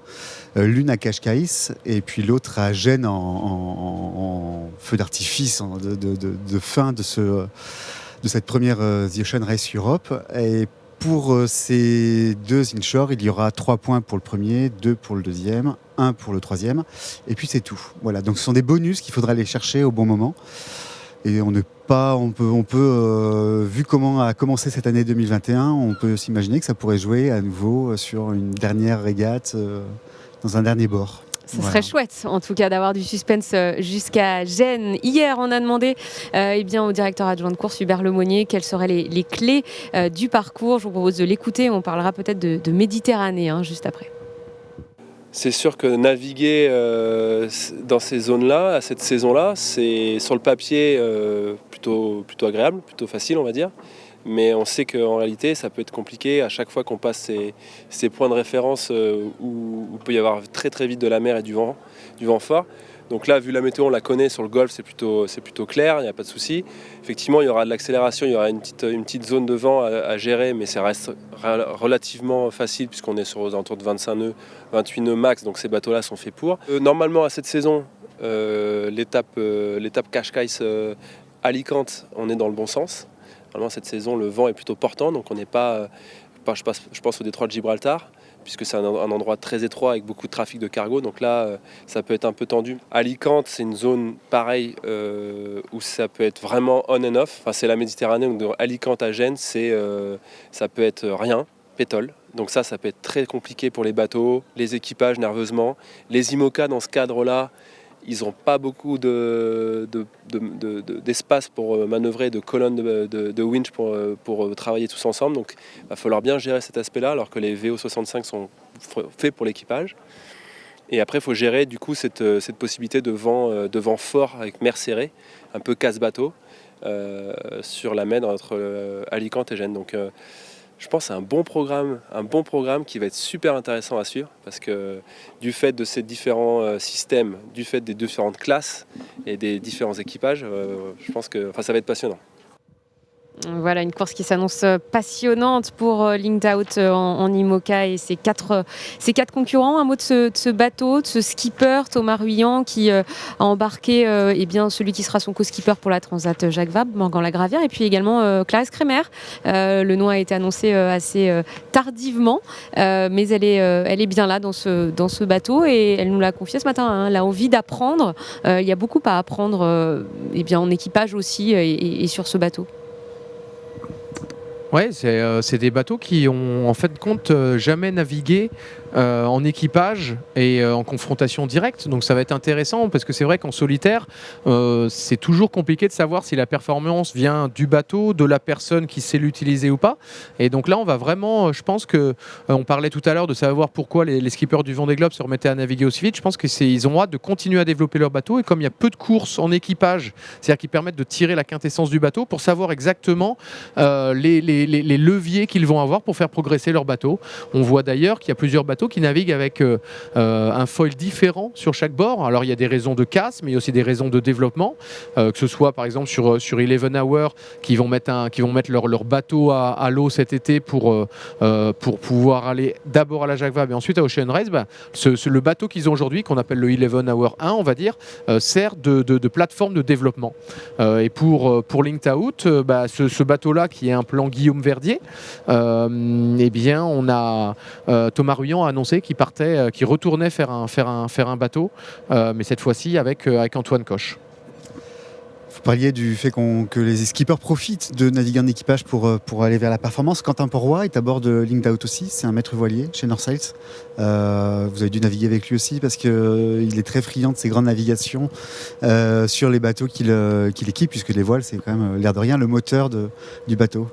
L'une à Cascais et puis l'autre à Gênes en feu d'artifice de fin de cette première The Ocean Race Europe. Et pour ces 2 inshore, il y aura 3 points pour le premier, 2 pour le deuxième, 1 pour le troisième, et puis c'est tout. Voilà, donc ce sont des bonus qu'il faudra aller chercher au bon moment. Et vu comment a commencé cette année 2021, on peut s'imaginer que ça pourrait jouer à nouveau sur une dernière régate dans un dernier bord. Ça serait chouette, en tout cas, d'avoir du suspense jusqu'à Gênes. Hier, on a demandé au directeur adjoint de course, Hubert Lemonnier, quelles seraient les clés du parcours. Je vous propose de l'écouter. On parlera peut-être de Méditerranée juste après. C'est sûr que naviguer dans ces zones-là, à cette saison-là, c'est sur le papier plutôt agréable, plutôt facile, on va dire. Mais on sait qu'en réalité, ça peut être compliqué à chaque fois qu'on passe ces points de référence où il peut y avoir très très vite de la mer et du vent fort. Donc là, vu la météo, on la connaît sur le golfe, c'est plutôt clair, il n'y a pas de souci. Effectivement, il y aura de l'accélération, il y aura une petite zone de vent à gérer, mais ça reste relativement facile puisqu'on est aux alentours de 25 nœuds, 28 nœuds max, donc ces bateaux-là sont faits pour. Normalement, à cette saison, l'étape Cascais Alicante, on est dans le bon sens. Normalement, cette saison, le vent est plutôt portant, donc on n'est pas, je pense au détroit de Gibraltar, puisque c'est un endroit très étroit avec beaucoup de trafic de cargo, donc là ça peut être un peu tendu. Alicante, c'est une zone pareille où ça peut être vraiment on and off, enfin, c'est la Méditerranée, donc de Alicante à Gênes, ça peut être rien, pétole. Donc ça peut être très compliqué pour les bateaux, les équipages nerveusement. Les IMOCA dans ce cadre-là, ils n'ont pas beaucoup d'espace pour manœuvrer, de colonnes de winch pour travailler tous ensemble. Donc il va falloir bien gérer cet aspect-là, alors que les VO65 sont faits pour l'équipage. Et après, il faut gérer du coup cette possibilité de vent fort avec mer serrée, un peu casse-bateau, sur la mer entre Alicante et Gênes. Donc je pense que c'est un bon programme qui va être super intéressant à suivre, parce que du fait de ces différents systèmes, du fait des différentes classes et des différents équipages, je pense que ça va être passionnant. Voilà, une course qui s'annonce passionnante pour Linked Out en IMOCA et ses quatre concurrents. Un mot de ce bateau, de ce skipper Thomas Ruyant, qui a embarqué celui qui sera son co-skipper pour la Transat Jacques Vabre, Morgan Lagravière, et puis également Clarisse Kremer. Le nom a été annoncé assez tardivement, mais elle est bien là dans ce bateau, et elle nous l'a confié ce matin, hein. Elle a envie d'apprendre. Il y a beaucoup à apprendre en équipage aussi et sur ce bateau. Ouais, c'est des bateaux qui ont en fait compte jamais navigué en équipage et en confrontation directe. Donc ça va être intéressant, parce que c'est vrai qu'en solitaire, c'est toujours compliqué de savoir si la performance vient du bateau, de la personne qui sait l'utiliser ou pas. Et donc là, on va vraiment, je pense que on parlait tout à l'heure de savoir pourquoi les skippers du Vendée Globe se remettaient à naviguer aussi vite. Je pense qu'ils ont hâte de continuer à développer leur bateau, et comme il y a peu de courses en équipage, c'est-à-dire qu'ils permettent de tirer la quintessence du bateau pour savoir exactement les leviers qu'ils vont avoir pour faire progresser leur bateau. On voit d'ailleurs qu'il y a plusieurs bateaux qui naviguent avec un foil différent sur chaque bord. Alors il y a des raisons de casse, mais il y a aussi des raisons de développement, que ce soit par exemple sur 11 Hour qui vont mettre leur bateau à l'eau cet été pour pouvoir aller d'abord à la Jacques Vabre et ensuite à Ocean Race. Le bateau qu'ils ont aujourd'hui, qu'on appelle le 11 Hour 1, on va dire, sert de plateforme de développement. Et pour Linked Out, ce bateau-là qui est un plan Guillaume Verdier, on a Thomas Ruyant a annoncé qu'il retournait faire un bateau, mais cette fois-ci avec Antoine Coche. Vous parliez du fait que les skippers profitent de naviguer en équipage pour aller vers la performance. Quentin Poroy est à bord de Linked Out aussi, c'est un maître voilier chez North Sails. Vous avez dû naviguer avec lui aussi, parce qu'il est très friand de ces grandes navigations sur les bateaux qu'il équipe, puisque les voiles, c'est quand même l'air de rien le moteur du bateau.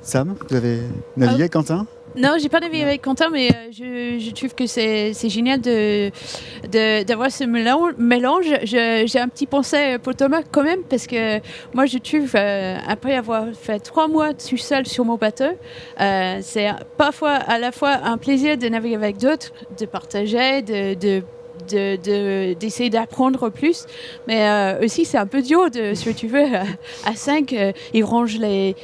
Sam, vous avez navigué avec Quentin ? Non, j'ai pas navigué avec Quentin, mais je trouve que c'est génial d'avoir ce mélange. J'ai un petit pensée pour Thomas quand même, parce que moi je trouve, après avoir fait 3 mois tout seul sur mon bateau, c'est parfois à la fois un plaisir de naviguer avec d'autres, de partager, d'essayer d'apprendre plus, mais aussi c'est un peu dur si tu veux, à 5 ils rangent les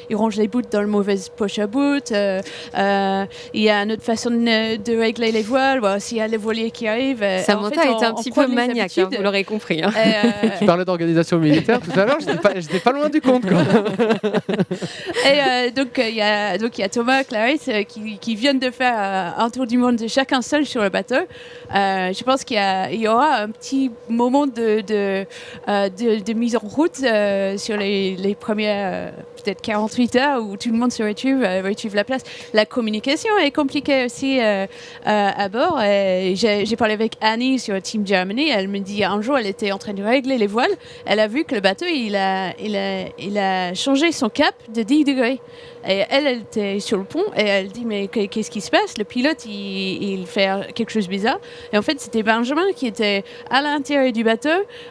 bouts dans le mauvais poche à bout. Il y a une autre façon de régler les voiles, s'il y a les voiliers qui arrivent. Samantha est un petit peu maniaque, vous l'aurez compris, hein. Tu parlais d'organisation militaire tout à l'heure, j'étais pas loin du compte, quoi. Et donc il y a Thomas, Clarisse qui viennent de faire un tour du monde de chacun seul sur le bateau. Je pense qu'il y aura un petit moment de mise en route sur les premières peut-être 48 heures où tout le monde se retrouve la place. La communication est compliquée aussi à bord. J'ai parlé avec Annie sur Team Germany. Elle me dit un jour, elle était en train de régler les voiles. Elle a vu que le bateau, il a changé son cap de 10 degrés. Et elle était sur le pont et elle dit mais qu'est-ce qui se passe? Le pilote il fait quelque chose de bizarre. Et en fait c'était Benjamin qui était à l'intérieur du bateau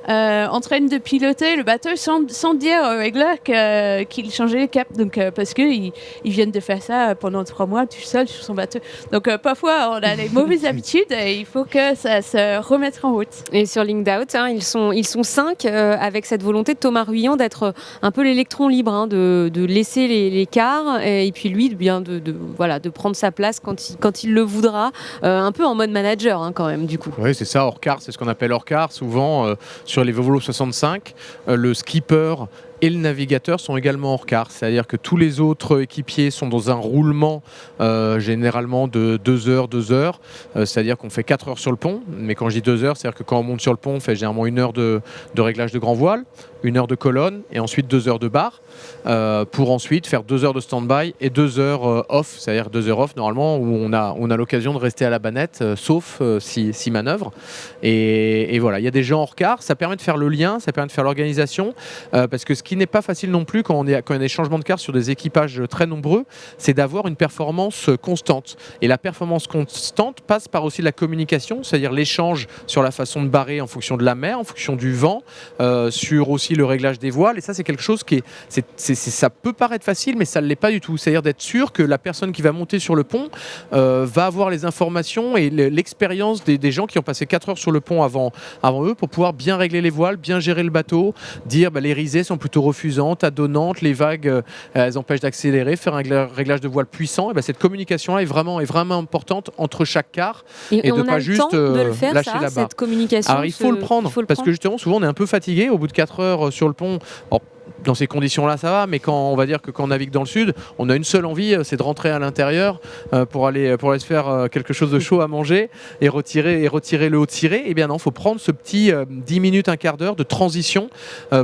en train de piloter le bateau sans dire au régleur qu'il changeait le cap. Donc parce qu'ils viennent de faire ça pendant 3 mois tout seul sur son bateau. Donc parfois on a les mauvaises habitudes et il faut que ça se remette en route. Et sur Linked Out, ils sont 5 avec cette volonté de Thomas Ruyant d'être un peu l'électron libre, de laisser les quarts et puis lui bien de prendre sa place quand il le voudra, un peu en mode manager quand même du coup. Oui, c'est ça, hors quart, c'est ce qu'on appelle hors quart. Souvent sur les Volvo 65, le skipper et le navigateur sont également hors quart, c'est-à-dire que tous les autres équipiers sont dans un roulement généralement de 2 heures, c'est-à-dire qu'on fait 4 heures sur le pont, mais quand je dis 2 heures, c'est-à-dire que quand on monte sur le pont, on fait généralement 1 heure de réglage de grand voile, 1 heure de colonne et ensuite 2 heures de barre, pour ensuite faire 2 heures de stand-by et 2 heures off, c'est-à-dire 2 heures off normalement où on a l'occasion de rester à la bannette, sauf si manœuvre. Et voilà, il y a des gens hors quart, ça permet de faire le lien, ça permet de faire l'organisation, parce que ce qui n'est pas facile non plus quand il y a des changements de quart sur des équipages très nombreux, c'est d'avoir une performance constante. Et la performance constante passe par aussi la communication, c'est-à-dire l'échange sur la façon de barrer en fonction de la mer, en fonction du vent, sur aussi le réglage des voiles. Et ça, c'est quelque chose qui ça peut paraître facile, mais ça ne l'est pas du tout. C'est-à-dire d'être sûr que la personne qui va monter sur le pont va avoir les informations et l'expérience des gens qui ont passé 4 heures sur le pont avant eux pour pouvoir bien régler les voiles, bien gérer le bateau, dire les risées sont plutôt refusantes, adonnantes, les vagues elles empêchent d'accélérer, faire un réglage de voile puissant. Et cette communication-là est vraiment importante entre chaque quart et de ne pas juste lâcher la barre. Cette communication. Alors il faut le prendre parce que justement souvent on est un peu fatigué au bout de 4 heures sur le pont. Alors, dans ces conditions-là, ça va, mais quand on navigue dans le sud, on a une seule envie, c'est de rentrer à l'intérieur pour aller se faire quelque chose de chaud à manger et retirer le haut tiré. Eh bien non, il faut prendre ce petit 10 minutes, un quart d'heure de transition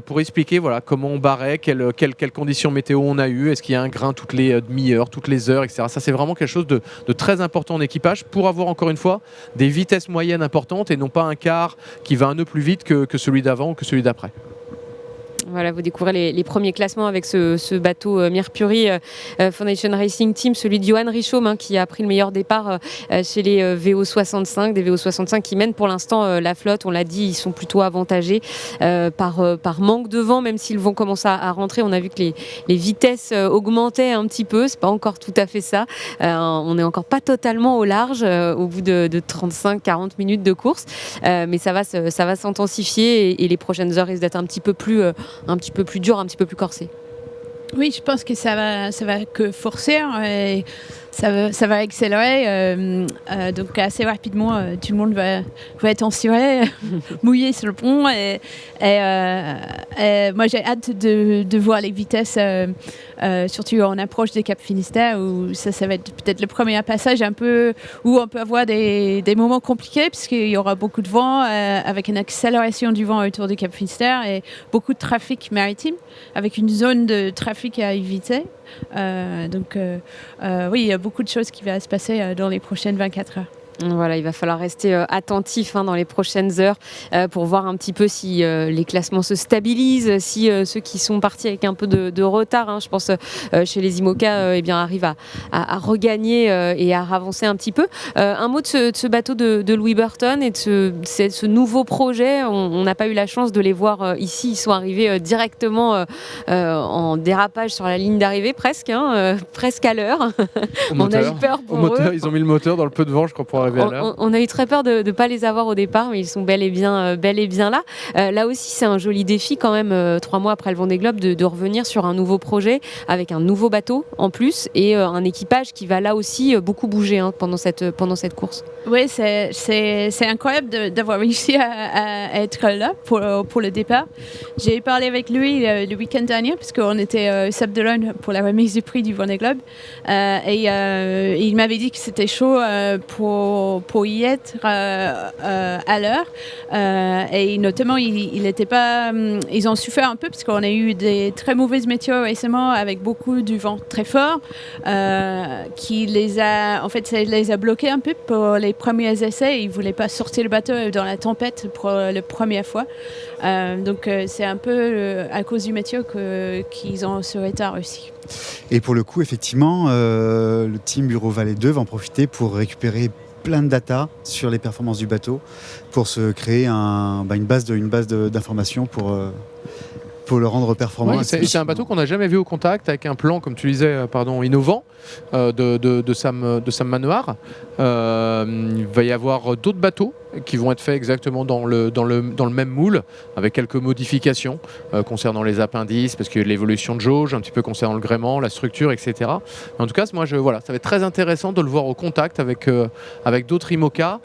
pour expliquer comment on barrait, quelles conditions météo on a eu, est-ce qu'il y a un grain toutes les demi-heures, toutes les heures, etc. Ça, c'est vraiment quelque chose de très important en équipage pour avoir encore une fois des vitesses moyennes importantes et non pas un quart qui va un nœud plus vite que celui d'avant ou que celui d'après. Voilà, vous découvrez les premiers classements avec ce bateau Mercury Foundation Racing Team, celui de Johan Richomme qui a pris le meilleur départ chez les VO65, des VO65 qui mènent pour l'instant la flotte. On l'a dit, ils sont plutôt avantagés par manque de vent, même s'ils vont commencer à rentrer. On a vu que les vitesses augmentaient un petit peu, c'est pas encore tout à fait ça. On n'est encore pas totalement au large au bout de 35-40 minutes de course, mais ça va s'intensifier et les prochaines heures risquent d'être un petit peu plus dur, un petit peu plus corsé. Oui, je pense que ça va que forcer et ça va accélérer. Donc assez rapidement, tout le monde va être ensiré, mouillé sur le pont. Et moi, j'ai hâte de voir les vitesses, surtout en approche des Cap Finistère, où ça va être peut-être le premier passage un peu où on peut avoir des moments compliqués, puisqu'il y aura beaucoup de vent, avec une accélération du vent autour du Cap Finistère et beaucoup de trafic maritime, avec une zone de trafic à éviter. Oui, il y a beaucoup de choses qui vont se passer dans les prochaines 24 heures. Voilà, il va falloir rester attentif dans les prochaines heures pour voir un petit peu si les classements se stabilisent, si ceux qui sont partis avec un peu de retard, je pense chez les IMOCA, arrivent à regagner et à avancer un petit peu. Un mot de ce bateau de Louis Burton et de ce nouveau projet. On n'a pas eu la chance de les voir ici. Ils sont arrivés directement en dérapage sur la ligne d'arrivée, presque à l'heure. On a eu peur pour eux. Ils ont mis le moteur dans le peu de vent, je crois, pour on a eu très peur de ne pas les avoir au départ, mais ils sont bel et bien là. Là aussi, c'est un joli défi quand même, 3 mois après le Vendée Globe, de revenir sur un nouveau projet avec un nouveau bateau en plus et un équipage qui va là aussi beaucoup bouger pendant cette course. Oui, c'est incroyable d'avoir réussi à être là pour le départ. J'ai parlé avec lui le week-end dernier, parce qu'on était au Sable d'Olonne pour la remise du prix du Vendée Globe. Et il m'avait dit que c'était chaud pour pour y être à l'heure. Et notamment, ils ont souffert un peu parce qu'on a eu des très mauvaises météos récemment avec beaucoup du vent très fort qui les a bloqués un peu pour les premiers essais. Ils ne voulaient pas sortir le bateau dans la tempête pour la première fois. Donc c'est un peu à cause du météo qu'ils ont ce retard aussi. Et pour le coup, effectivement, le team Bureau Vallée 2 va en profiter pour récupérer plein de data sur les performances du bateau pour se créer une base d'informations pour le rendre performant. Oui, c'est un bateau qu'on n'a jamais vu au contact, avec un plan, comme tu disais, innovant de Sam Manoir. Il va y avoir d'autres bateaux qui vont être faits exactement dans le même moule, avec quelques modifications concernant les appendices, parce que l'évolution de jauge, un petit peu concernant le gréement, la structure, etc. Mais en tout cas, ça va être très intéressant de le voir au contact avec d'autres IMOCA,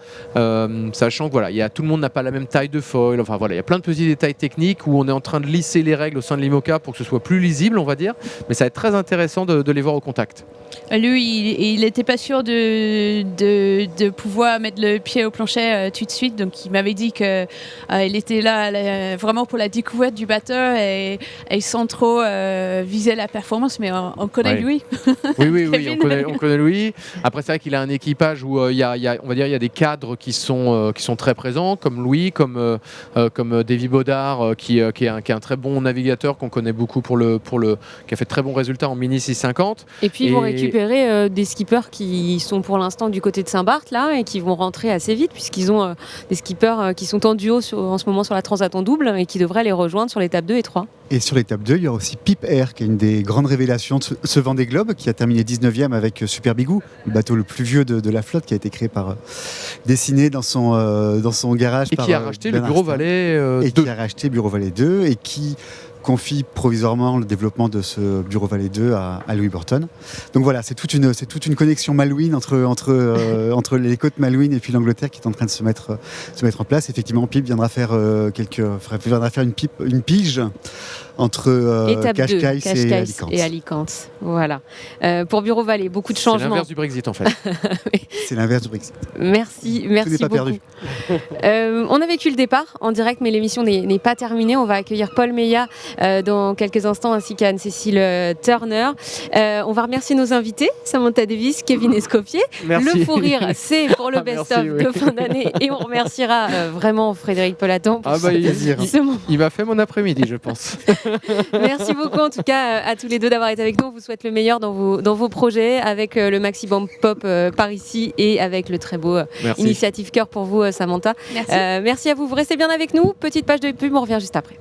sachant que tout le monde n'a pas la même taille de foil. Enfin voilà, il y a plein de petits détails techniques où on est en train de lisser les règles au sein de l'IMOCA pour que ce soit plus lisible, on va dire. Mais ça va être très intéressant de les voir au contact. Lui, il n'était pas sûr de pouvoir mettre le pied au plancher tout de suite, donc il m'avait dit qu'il était là vraiment pour la découverte du bateau et sans trop viser la performance, mais on connaît Louis. Oui, on connaît Louis. Après, c'est vrai qu'il a un équipage où il y a des cadres qui sont très présents, comme Louis, comme Davy Baudard, qui est un très bon navigateur qu'on connaît beaucoup qui a fait de très bons résultats en Mini 650. Et puis ils vont récupérer des skippers qui sont pour l'instant du côté de Saint-Barth là et qui vont rentrer assez vite puisqu'ils ont des skippers qui sont en duo en ce moment sur la Transat en double et qui devraient les rejoindre sur l'étape 2 et 3. Et sur l'étape 2, il y aura aussi Pip Air, qui est une des grandes révélations de ce Vendée Globe, qui a terminé 19e avec Super Bigou, le bateau le plus vieux de la flotte, qui a été créé dessiné dans son garage. Et qui a racheté le Bureau Vallée 2. Et qui a racheté Bureau Vallée 2 et qui confie provisoirement le développement de ce Bureau Vallée 2 à Louis Burton. Donc voilà, c'est toute une connexion malouine entre les côtes malouines et puis l'Angleterre qui est en train de se mettre en place. Effectivement, Pip viendra faire une pige entre Cascais et Alicante. Voilà. Pour Bureau Vallée, beaucoup de changements. C'est l'inverse du Brexit en fait. Oui. C'est l'inverse du Brexit. Merci Tout n'est pas beaucoup. perdu. On a vécu le départ en direct, mais l'émission n'est pas terminée. On va accueillir Paul Meillat dans quelques instants, ainsi qu'Anne-Cécile Turner. On va remercier nos invités, Samantha Davis, Kevin Escoffier. Merci. Le fou rire, c'est pour le best-of de fin d'année. Et on remerciera vraiment Frédéric Pelaton pour ce moment. Il m'a fait mon après-midi, je pense. Merci beaucoup en tout cas à tous les deux d'avoir été avec nous. On vous souhaite le meilleur dans vos projets avec le Maxi Band Pop par ici et avec le très beau Initiative Cœur pour vous, Samantha. Merci. Merci à vous. Vous restez bien avec nous. Petite page de pub, on revient juste après.